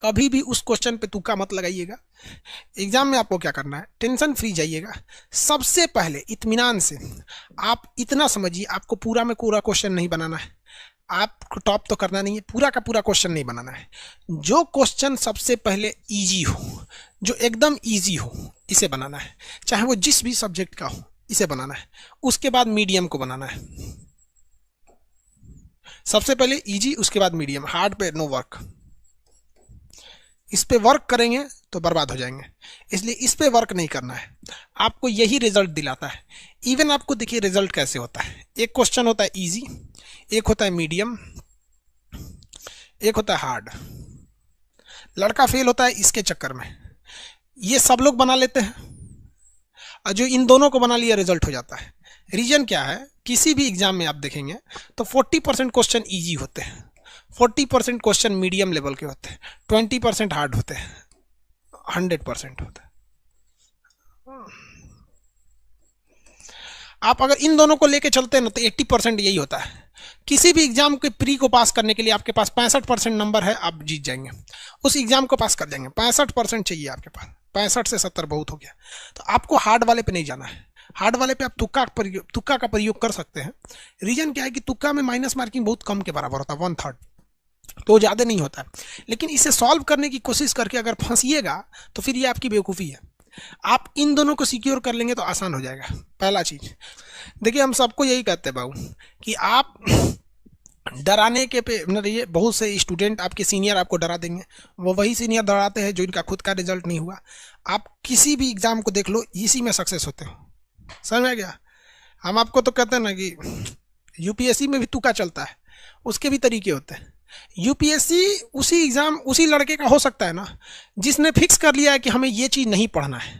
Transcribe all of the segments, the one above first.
कभी भी उस क्वेश्चन पे तुक्का मत लगाइएगा। एग्जाम में आपको क्या करना है, टेंशन फ्री जाइएगा। सबसे पहले इत्मीनान से आप इतना समझिए, आपको पूरा में पूरा क्वेश्चन नहीं बनाना है, आपको टॉप तो करना नहीं है, पूरा का पूरा क्वेश्चन नहीं बनाना है। जो क्वेश्चन सबसे पहले इजी हो, जो एकदम इजी हो, इसे बनाना है, चाहे वो जिस भी सब्जेक्ट का हो, इसे बनाना है। उसके बाद मीडियम को बनाना है। सबसे पहले इजी, उसके बाद मीडियम। हार्ड पे नो वर्क। इस पे वर्क करेंगे तो बर्बाद हो जाएंगे, इसलिए इस पे वर्क नहीं करना है। आपको यही रिजल्ट दिलाता है। इवन आपको देखिए रिजल्ट कैसे होता है। एक क्वेश्चन होता है इजी, एक होता है मीडियम, एक होता है हार्ड। लड़का फेल होता है इसके चक्कर में। ये सब लोग बना लेते हैं, और जो इन दोनों को बना लिया रिजल्ट हो जाता है। रीजन क्या है, किसी भी एग्जाम में आप देखेंगे तो 40% क्वेश्चन इजी होते हैं, 40% क्वेश्चन मीडियम लेवल के होते हैं, 20% हार्ड होते हैं, 100% होता है। आप अगर इन दोनों को लेके चलते हैं ना तो 80% यही होता है। किसी भी एग्जाम के प्री को पास करने के लिए आपके पास 65% नंबर है, आप जीत जाएंगे, उस एग्जाम को पास कर जाएंगे। 65% चाहिए आपके पास, 65 से 70 बहुत हो गया। तो आपको हार्ड वाले पे नहीं जाना है। हार्ड वाले पे आप तुक्का का प्रयोग कर सकते हैं। रीजन क्या है कि तुक्का में माइनस मार्किंग बहुत कम के बराबर होता है, 1/3, तो ज़्यादा नहीं होता है। लेकिन इसे सॉल्व करने की कोशिश करके अगर फंसिएगा तो फिर ये आपकी बेवकूफ़ी है। आप इन दोनों को सिक्योर कर लेंगे तो आसान हो जाएगा। पहला चीज़ देखिए, हम सबको यही कहते हैं बाबू कि आप डराने के पे न रहिए। बहुत से स्टूडेंट आपके सीनियर आपको डरा देंगे, वो वही सीनियर डराते हैं जो इनका खुद का रिजल्ट नहीं हुआ। आप किसी भी एग्जाम को देख लो, इसी में सक्सेस होते हो। समझ में आ गया? हम आपको तो कहते हैं ना कि यूपीएससी में भी तुक्का चलता है, उसके भी तरीके होते हैं। यूपीएससी उसी एग्जाम उसी लड़के का हो सकता है ना जिसने फिक्स कर लिया है कि हमें ये चीज़ नहीं पढ़ना है,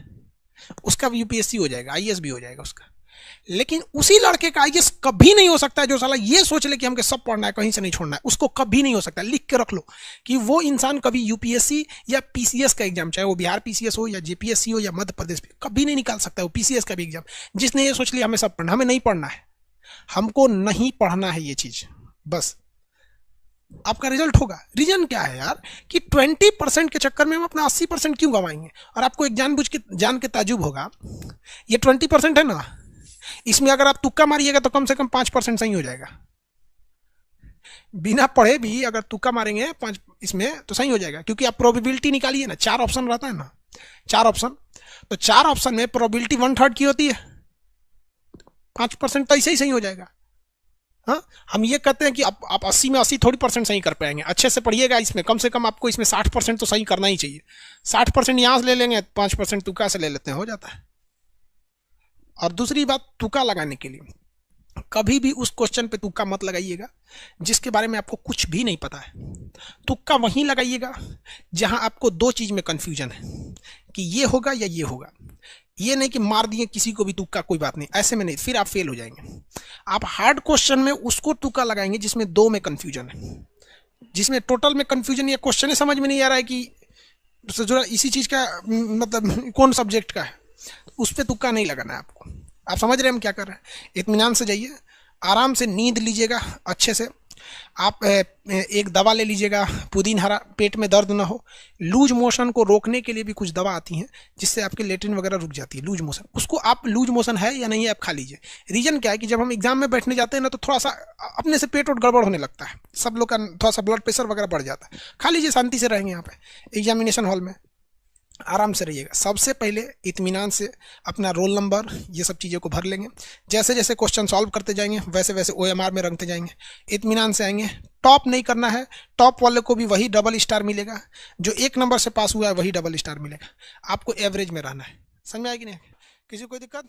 उसका भी यूपीएससी हो जाएगा, आईएएस भी हो जाएगा उसका। लेकिन उसी लड़के का आईएएस कभी नहीं हो सकता है जो साला ये सोच ले कि हमको सब पढ़ना है, कहीं से नहीं छोड़ना है। उसको कभी नहीं हो सकता। लिख के रख लो कि वो इंसान कभी यूपीएससी या पीसीएस का एग्जाम, चाहे वो बिहार पीसीएस हो या जेपीएससी हो या मध्य प्रदेश, कभी नहीं निकाल सकता। वो पीसीएस का भी एग्जाम, जिसने ये सोच लिया हमें सब पढ़ना, हमें नहीं पढ़ना है, हमको नहीं पढ़ना है ये चीज़, बस आपका रिजल्ट होगा। रीजन क्या है यार कि 20% के चक्कर में हम अपना 80% क्यों गंवाएंगे? और आपको एक जान के ताजुब होगा, ये 20% है ना, इसमें अगर आप तुक्का मारिएगा तो कम से कम 5% सही हो जाएगा। बिना पढ़े भी अगर तुक्का मारेंगे 5 इसमें तो सही हो जाएगा, क्योंकि आप प्रोबेबिलिटी निकालिए ना, 4 ऑप्शन रहता है ना, 4 ऑप्शन, तो 4 ऑप्शन में प्रोबेबिलिटी 1/3 की होती है, 5% तो ऐसे ही सही हो जाएगा। हाँ, हम ये कहते हैं कि आप 80 में 80 थोड़ी % सही कर पाएंगे। अच्छे से पढ़िएगा, इसमें कम से कम आपको इसमें 60% तो सही करना ही चाहिए। 60% यहाँ से ले लेंगे, 5% तुक्का से ले लेते हैं, हो जाता है। और दूसरी बात, तुक्का लगाने के लिए कभी भी उस क्वेश्चन पे तुक्का मत लगाइएगा जिसके बारे में आपको कुछ भी नहीं पता है। तुक्का वहीं लगाइएगा जहां आपको 2 चीज़ में कन्फ्यूजन है कि ये होगा या ये होगा। ये नहीं कि मार दिए किसी को भी तुक्का, कोई बात नहीं, ऐसे में नहीं, फिर आप फेल हो जाएंगे। आप हार्ड क्वेश्चन में उसको तुक्का लगाएंगे जिसमें 2 में कन्फ्यूजन है, जिसमें टोटल में कन्फ्यूजन या क्वेश्चन ही समझ में नहीं आ रहा है कि जो इसी चीज़ का मतलब कौन सब्जेक्ट का है, उस पर तुक्का नहीं लगाना है आपको। आप समझ रहे हैं हम क्या कर रहे हैं? इत्मीनान से जाइए, आराम से नींद लीजिएगा अच्छे से। आप एक दवा ले लीजिएगा, पुदीन हरा, पेट में दर्द ना हो। लूज मोशन को रोकने के लिए भी कुछ दवा आती हैं जिससे आपके लेट्रिन वगैरह रुक जाती है, लूज मोशन। उसको आप, लूज मोशन है या नहीं है, आप खा लीजिए। रीजन क्या है कि जब हम एग्जाम में बैठने जाते हैं ना तो थोड़ा सा अपने से पेट और गड़बड़ होने लगता है, सब लोग का थोड़ा सा ब्लड प्रेशर वगैरह बढ़ जाता है। खा लीजिए, शांति से रहेंगे यहाँ पे एग्जामिनेशन हॉल में, आराम से रहिएगा। सबसे पहले इत्मीनान से अपना रोल नंबर, ये सब चीज़ों को भर लेंगे। जैसे जैसे क्वेश्चन सॉल्व करते जाएंगे वैसे वैसे ओएमआर में रखते जाएंगे। इत्मीनान से आएंगे। टॉप नहीं करना है, टॉप वाले को भी वही डबल स्टार मिलेगा, जो 1 नंबर से पास हुआ है वही डबल स्टार मिलेगा। आपको एवरेज में रहना है। समझ में आएगी नहीं? किसी को कोई दिक्कत?